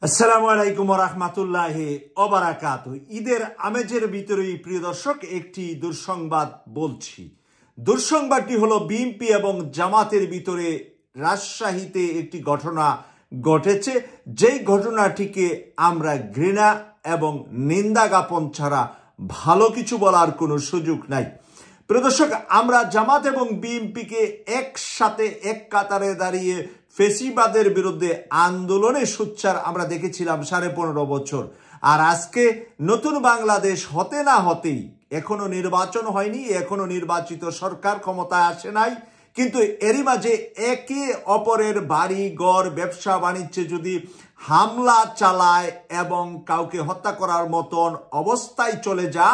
আসসালামু আলাইকুম ওয়া রাহমাতুল্লাহি ওয়া বারাকাতুহু। ঈদের আমেজের ভিতরেই প্রিয় দর্শক একটি দুঃসংবাদ বলছি। দুঃসংবাদটি হলো বিএনপি এবং জামাতের ভিতরে রাজশাহীতে একটি ঘটনা ঘটেছে, যেই ঘটনাটিকে আমরা ঘৃণা এবং নিন্দা জ্ঞাপন ছাড়া ভালো কিছু বলার কোনো সুযোগ নাই। প্রিয় দর্শক, আমরা জামাত এবং বিএনপিকে একসাথে এক কাতারে দাঁড়িয়ে ফেসিবাদের বিরুদ্ধে আন্দোলনে সোচ্চার আমরা দেখেছিলাম 15.5 বছর। আর আজকে নতুন বাংলাদেশ হতে না হতেই, এখনো নির্বাচন হয়নি, এখনো নির্বাচিত সরকার ক্ষমতায় আসে নাই, কিন্তু এরই মাঝে একে অপরের বাড়ি ঘর ব্যবসা বাণিজ্যে যদি হামলা চালায় এবং কাউকে হত্যা করার মতন অবস্থায় চলে যা,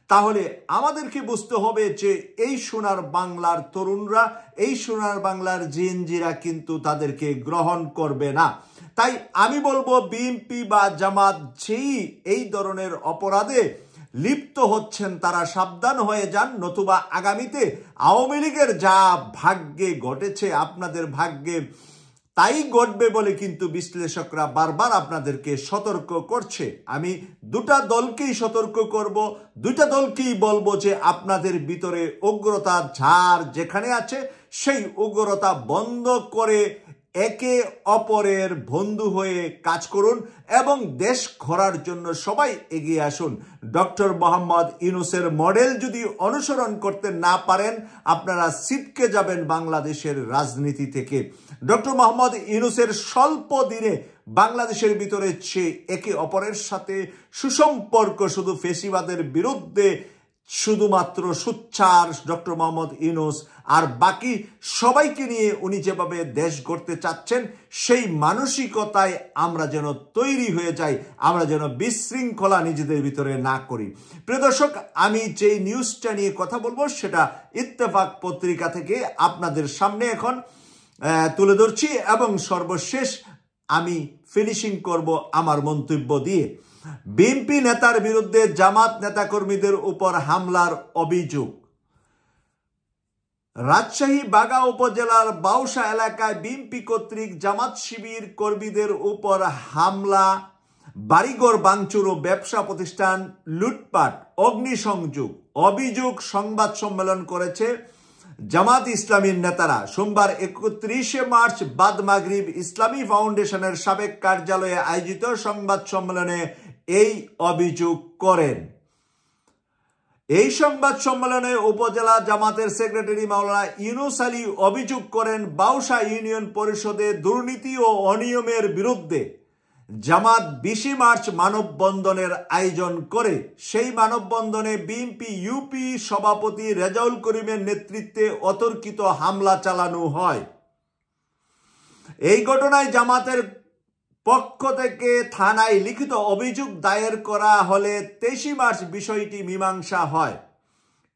তাহলে আমাদেরকে বুঝতে হবে যে এই সোনার বাংলার তরুণরা, এই সোনার বাংলার জিনজিরা কিন্তু তাদেরকে গ্রহণ করবে না। তাই আমি বলবো, বিএনপি বা জামাত যেই এই ধরনের অপরাধে লিপ্ত হচ্ছেন তারা সাবধান হয়ে যান, নতুবা আগামীতে আওয়ামী লীগের যা ভাগ্যে ঘটেছে আপনাদের ভাগ্যে তাই ঘটবে বলে কিন্তু বিশ্লেষকরা বারবার আপনাদেরকে সতর্ক করছে। আমি দুটা দলকেই সতর্ক করব, দুটা দলকেই বলবো যে আপনাদের ভিতরে উগ্রতা ঝাড় যেখানে আছে সেই উগ্রতা বন্ধ করে একে অপরের বন্ধু হয়ে কাজ করুন এবং দেশ গড়ার জন্য সবাই এগিয়ে আসুন। ডক্টর মোহাম্মদ ইউনূসের মডেল যদি অনুসরণ করতে না পারেন, আপনারা ছিটকে যাবেন বাংলাদেশের রাজনীতি থেকে। ডক্টর মোহাম্মদ ইউনূসের স্বল্প দিনে বাংলাদেশের ভিতরে সে একে অপরের সাথে সুসম্পর্ক, শুধু ফেসিবাদের বিরুদ্ধে শুধুমাত্র সোচ্চার ডক্টর মোহাম্মদ ইউনূস, আর বাকি সবাইকে নিয়ে উনি যেভাবে দেশ গড়তে চাচ্ছেন সেই মানসিকতায় আমরা যেন তৈরি হয়ে যাই, আমরা যেন বিশৃঙ্খলা নিজেদের ভিতরে না করি। প্রিয় দর্শক, আমি যেই নিউজটা নিয়ে কথা বলবো সেটা ইত্তেফাক পত্রিকা থেকে আপনাদের সামনে এখন তুলে ধরছি এবং সর্বশেষ আমি ফিনিশিং করব আমার মন্তব্য দিয়ে। বিএনপি নেতার বিরুদ্ধে জামাত নেতাকর্মীদের উপর হামলার অভিযোগ। রাজশাহী বাগা উপজেলার বাউসা এলাকায় বিএনপি কর্তৃক জামাত শিবির কর্মীদের উপর হামলা, বাড়িঘর ভাঙচুর ও ব্যবসা প্রতিষ্ঠান লুটপাট, অগ্নিসংযোগ অভিযোগ সংবাদ সম্মেলন করেছে জামাত ইসলামীর নেতারা। সোমবার 31 মার্চ বাদ মাগরিব ইসলামী ফাউন্ডেশনের সাবেক কার্যালয়ে আয়োজিত সংবাদ সম্মেলনে এই অভিযোগ করেন। এই সংবাদ সম্মেলনে উপজেলা জামাতের সেক্রেটারি মাওলানা ইউনুস আলী অভিযোগ করেন, বাউসা ইউনিয়ন পরিষদে দুর্নীতি ও অনিয়মের বিরুদ্ধে জামাত 20 মার্চ মানববন্ধনের আয়োজন করে। সেই মানববন্ধনে বিএনপি ইউপি সভাপতি রেজাউল করিমের নেতৃত্বে অতর্কিত হামলা চালানো হয়। এই ঘটনায় জামাতের পক্ষ থেকে থানায় লিখিত অভিযোগ দায়ের করা হলে 23 মার্চ বিষয়টি মীমাংসা হয়।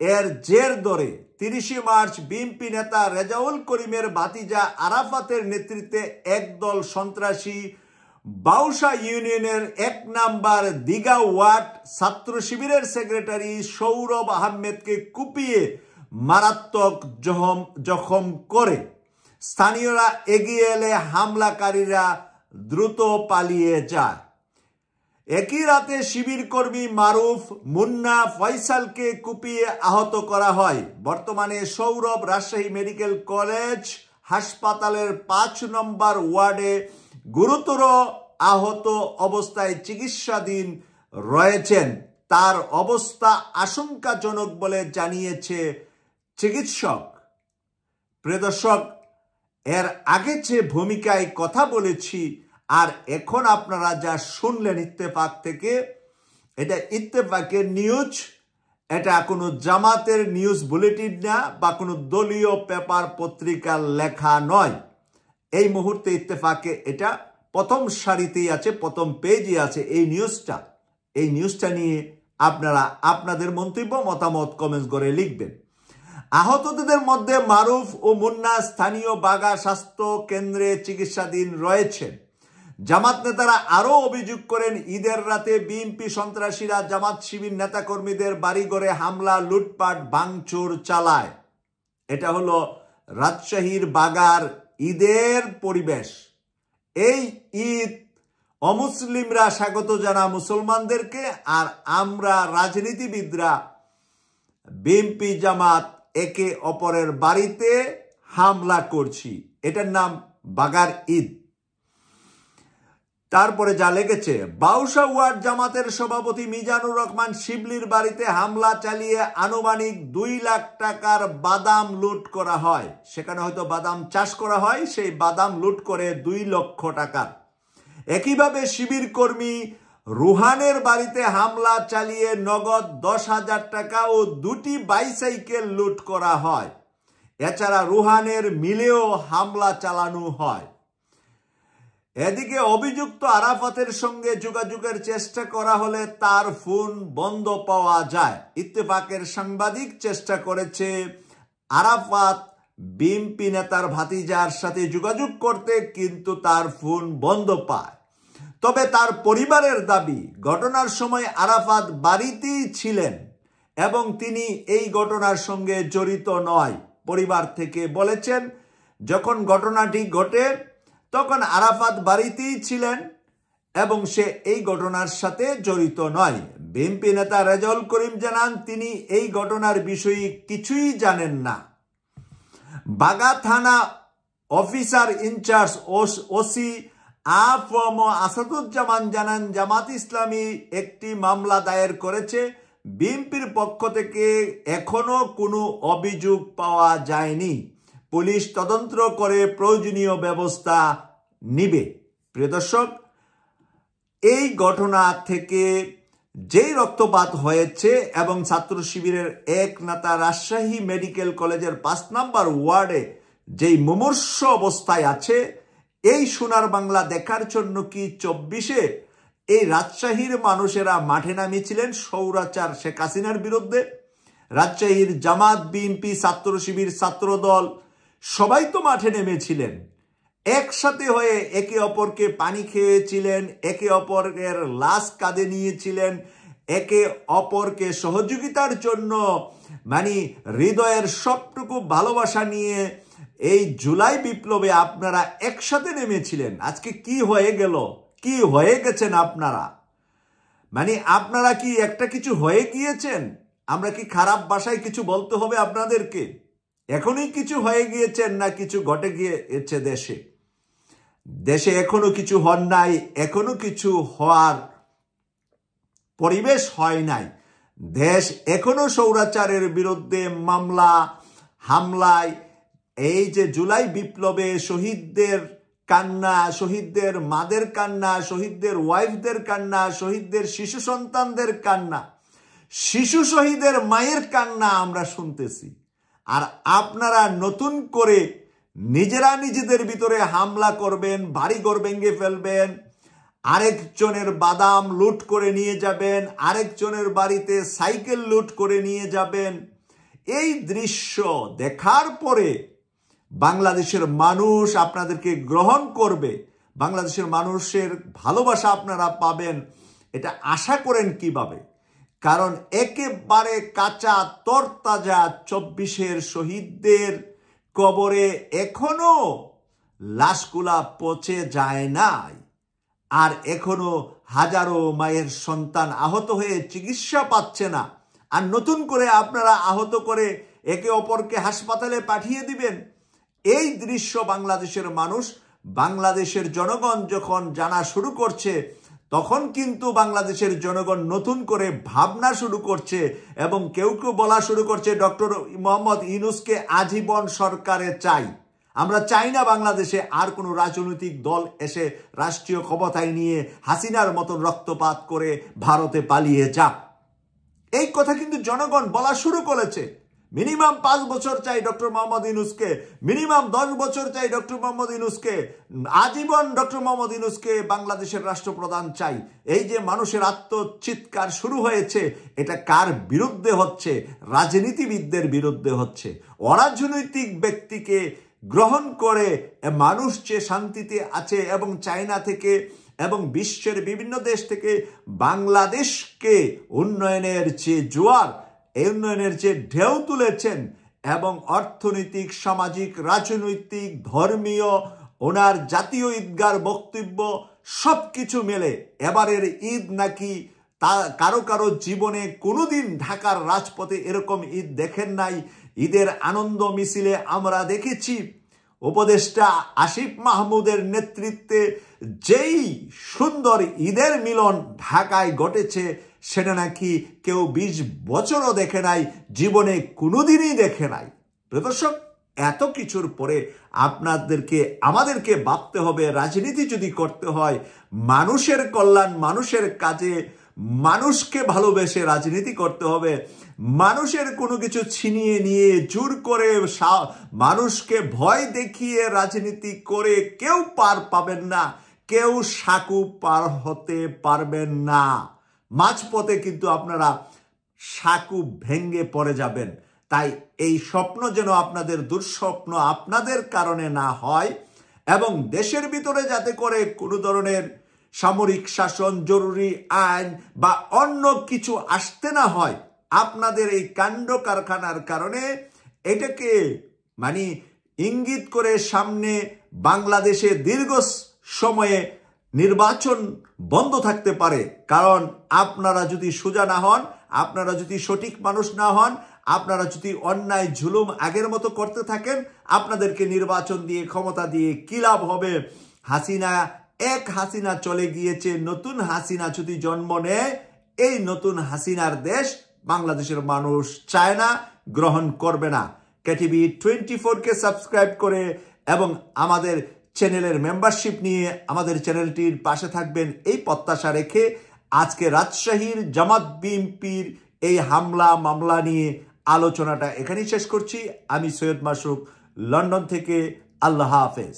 এর জের ধরে 30 মার্চ বিএনপি নেতা রেজাউল করিমের ভাতিজা আরাফাতের নেতৃত্বে একদল সন্ত্রাসী বাউসা ইউনিয়নের 1 নম্বর দিঘা ওয়ার্ড ছাত্র শিবিরের সেক্রেটারি সৌরভ আহমেদকে কুপিয়ে মারাত্মক জখম করে। স্থানীয়রা এগিয়ে এলে হামলাকারীরা দ্রুত পালিয়ে যায়। একই রাতে শিবির কর্মী মারুফ, মুন্না, ফয়সালকে কুপিয়ে আহত করা হয়। বর্তমানে সৌরভ রাজশাহী মেডিকেল কলেজ হাসপাতালের 5 নম্বর ওয়ার্ডে গুরুতর আহত অবস্থায় চিকিৎসাধীন রয়েছেন। তার অবস্থা আশঙ্কাজনক বলে জানিয়েছে চিকিৎসক। প্রিয় দর্শক, এর আগে যে ভূমিকায় কথা বলেছি আর এখন আপনারা যা শুনলেন ইত্তেফাক থেকে, এটা ইত্তেফাকের নিউজ, এটা কোনো জামাতের নিউজ বুলেটিন না বা কোনো দলীয় পেপার পত্রিকার লেখা নয়। এই মুহূর্তে ইত্তেফাকে এটা প্রথম সারিতেই আছে, প্রথম পেজে আছে এই নিউজটা নিয়ে আপনারা আপনাদের মন্তব্য মতামত কমেন্ট করে লিখবেন। আহতদের মধ্যে মারুফ ও মুন্না স্থানীয় বাগা স্বাস্থ্য কেন্দ্রে চিকিৎসাধীন রয়েছেন। জামাত নেতারা আরও অভিযোগ করেন, ঈদের রাতে বিএনপি সন্ত্রাসীরা জামাত শিবির নেতাকর্মীদের বাড়িঘরে হামলা, লুটপাট, ভাঙচুর চালায়। এটা হলো রাজশাহীর বাগার ঈদের পরিবেশ। এই ঈদ অমুসলিমরা স্বাগত জানা মুসলমানদেরকে, আর আমরা রাজনীতিবিদরা বিএনপি জামাত একে অপরের বাড়িতে হামলা করছি। এটার নাম বাগার ঈদ। তারপরে যা লেগেছে, বাউসা ওয়ার্ড জামাতের সভাপতি মিজানুর রহমান শিবলির বাড়িতে হামলা চালিয়ে আনুমানিক 2 লাখ টাকার বাদাম লুট করা হয়। সেখানে হয়তো বাদাম চাষ করা হয়, সেই বাদাম লুট করে 2 লক্ষ টাকার। একইভাবে শিবির কর্মী রুহানের বাড়িতে হামলা চালিয়ে নগদ 10,000 টাকা ও 2টি বাইসাইকেল লুট করা হয়। এছাড়া রুহানের মিলেও হামলা চালানো হয়। এদিকে অভিযুক্ত আরাফাতের সঙ্গে যোগাযোগের চেষ্টা করা হলে তার ফোন বন্ধ পাওয়া যায়। ইত্তেফাকের সাংবাদিক চেষ্টা করেছে আরাফাত বিএনপি নেতার ভাতিজার সাথে যোগাযোগ করতে, কিন্তু তার ফোন বন্ধ পায়। তবে তার পরিবারের দাবি, ঘটনার সময় আরাফাত বাড়িতেই ছিলেন এবং তিনি এই ঘটনার সঙ্গে জড়িত নয়। পরিবার থেকে বলেছেন, যখন ঘটনাটি ঘটে তখন আরাফাত বাড়িতেই ছিলেন এবং সে এই ঘটনার সাথে জড়িত নয়। বিএনপি নেতা রেজাউল করিম জানান, তিনি এই ঘটনার বিষয়ে কিছুই জানেন না। বাগা থানা অফিসার ইনচার্জ ওসি আফম আসাদুজ্জামান জানান, জামাত ইসলামী একটি মামলা দায়ের করেছে। বিএনপির পক্ষ থেকে এখনো কোনো অভিযোগ পাওয়া যায়নি। পুলিশ তদন্ত করে প্রয়োজনীয় ব্যবস্থা নিবে। প্রিয় দর্শক, এই ঘটনা থেকে যেই রক্তপাত হয়েছে এবং ছাত্র শিবিরের এক নেতা রাজশাহী মেডিকেল কলেজের 5 নম্বর ওয়ার্ডে যেই মুমূর্ষ অবস্থায় আছে, এই সোনার বাংলা দেখার জন্য কি 24-এ এই রাজশাহীর মানুষেরা মাঠে নামিয়েছিলেন স্বৈরাচার শেখ হাসিনার বিরুদ্ধে। রাজশাহীর জামাত, বিএনপি, ছাত্র শিবির, ছাত্রদল সবাই তো মাঠে নেমেছিলেন। একসাথে হয়ে একে অপরকে পানি খেয়েছিলেন, একে অপরের লাশ কাঁধে নিয়েছিলেন, একে অপরকে সহযোগিতার জন্য হৃদয়ের সবটুকু ভালোবাসা নিয়ে এই জুলাই বিপ্লবে আপনারা একসাথে নেমেছিলেন। আজকে কি হয়ে গেল? কি হয়ে গেছেন আপনারা? আপনারা কি একটা কিছু হয়ে গিয়েছেন? আমরা কি খারাপ ভাষায় কিছু বলতে হবে আপনাদেরকে? এখনই কিছু হয়ে গিয়েছেন না কিছু ঘটে গিয়েছে দেশে? দেশে এখনো কিছু হন নাই, এখনো কিছু হওয়ার পরিবেশ হয় নাই। দেশ এখনো স্বৈরাচারের বিরুদ্ধে মামলা হামলায়, এই যে জুলাই বিপ্লবে শহীদদের কান্না, শহীদদের মাদের কান্না, শহীদদের ওয়াইফদের কান্না, শহীদদের শিশু সন্তানদের কান্না, শিশু শহীদের মায়ের কান্না আমরা শুনতেছি। আর আপনারা নতুন করে নিজেরা নিজেদের ভিতরে হামলা করবেন, বাড়িঘর ভেঙে ফেলবেন, আরেকজনের বাদাম লুট করে নিয়ে যাবেন, আরেকজনের বাড়িতে সাইকেল লুট করে নিয়ে যাবেন। এই দৃশ্য দেখার পরে বাংলাদেশের মানুষ আপনাদেরকে গ্রহণ করবে, বাংলাদেশের মানুষের ভালোবাসা আপনারা পাবেন, এটা আশা করেন কিভাবে? কারণ একেবারে কাঁচা তরতাজা 24-এর শহীদদের কবরে এখনো লাশগুলা পচে যায় নাই, আর এখনো হাজারো মায়ের সন্তান আহত হয়ে চিকিৎসা পাচ্ছে না। আর নতুন করে আপনারা আহত করে একে অপরকে হাসপাতালে পাঠিয়ে দিবেন। এই দৃশ্য বাংলাদেশের মানুষ, বাংলাদেশের জনগণ যখন জানা শুরু করছে, তখন কিন্তু বাংলাদেশের জনগণ নতুন করে ভাবনা শুরু করছে এবং কেউ কেউ বলা শুরু করছে, ডক্টর মোহাম্মদ ইউনূসকে আজীবন সরকারে চাই। আমরা চাই না বাংলাদেশে আর কোনো রাজনৈতিক দল এসে রাষ্ট্রীয় ক্ষমতায় নিয়ে হাসিনার মতন রক্তপাত করে ভারতে পালিয়ে যাক। এই কথা কিন্তু জনগণ বলা শুরু করেছে। মিনিমাম 5 বছর চাই ডক্টর মোহাম্মদ ইউনূসকে, মিনিমাম 10 বছর চাই ডক্টর মোহাম্মদ ইউনূসকে, আজীবন ডক্টর মোহাম্মদ ইউনূসকে বাংলাদেশের রাষ্ট্রপ্রধান চাই। এই যে মানুষের আত্মচিৎকার শুরু হয়েছে, এটা কার বিরুদ্ধে হচ্ছে? রাজনীতিবিদদের বিরুদ্ধে হচ্ছে। অরাজনৈতিক ব্যক্তিকে গ্রহণ করে মানুষ যে শান্তিতে আছে এবং চায়না থেকে এবং বিশ্বের বিভিন্ন দেশ থেকে বাংলাদেশকে উন্নয়নের যে জোয়ার, এই উন্নয়নের যে ঢেউ তুলেছেন এবং অর্থনৈতিক, সামাজিক, রাজনৈতিক, ধর্মীয়, ওনার জাতীয় ঈদগার বক্তব্য সবকিছু মেলে এবারের ঈদ নাকি কারো কারো জীবনে কোনোদিন ঢাকার রাজপথে এরকম ঈদ দেখেন নাই। ঈদের আনন্দ মিছিলে আমরা দেখেছি উপদেষ্টা আসিফ মাহমুদের নেতৃত্বে যেই সুন্দর ঈদের মিলন ঢাকায় ঘটেছে সেটা নাকি কেউ 20 বছরও দেখে নাই, জীবনে কোনোদিনই দেখে নাই। দর্শক, এত কিছুর পরে আমাদেরকে ভাবতে হবে, রাজনীতি যদি করতে হয় মানুষের কল্যাণ, মানুষের কাজে, মানুষকে ভালোবেসে রাজনীতি করতে হবে। মানুষের কোনো কিছু ছিনিয়ে নিয়ে জোর করে মানুষকে ভয় দেখিয়ে রাজনীতি করে কেউ পার পাবেন না, কেউ সাঁকু পার হতে পারবেন না। মাঝপথে কিন্তু আপনারা সাঁকু ভেঙে পড়ে যাবেন। তাই এই স্বপ্ন যেন আপনাদের দুঃস্বপ্ন আপনাদের কারণে না হয়, এবং দেশের ভিতরে যাতে করে কোনো ধরনের সামরিক শাসন, জরুরি আইন বা অন্য কিছু আসতে না হয়। আপনাদের এই কাণ্ড কারখানার কারণে এটাকে ইঙ্গিত করে সামনে বাংলাদেশে দীর্ঘ সময়ে নির্বাচন বন্ধ থাকতে পারে। কারণ আপনারা যদি সোজা না হন, আপনারা যদি সঠিক মানুষ না হন, আপনারা যদি অন্যায় জুলুম আগের মতো করতে থাকেন, আপনাদেরকে নির্বাচন দিয়ে ক্ষমতা দিয়ে কি লাভ হবে? হাসিনা চলে গিয়েছে, নতুন হাসিনা যদি জন্ম নেয়, এই নতুন হাসিনার দেশ বাংলাদেশের মানুষ চায় না, গ্রহণ করবে না। কেটিভি 24-কে সাবস্ক্রাইব করে এবং আমাদের চ্যানেলের মেম্বারশিপ নিয়ে আমাদের চ্যানেলটির পাশে থাকবেন এই প্রত্যাশা রেখে আজকে রাজশাহীর জামাত বিএনপির এই হামলা মামলা নিয়ে আলোচনাটা এখানেই শেষ করছি। আমি সৈয়দ মাসুক, লন্ডন থেকে। আল্লাহ হাফেজ।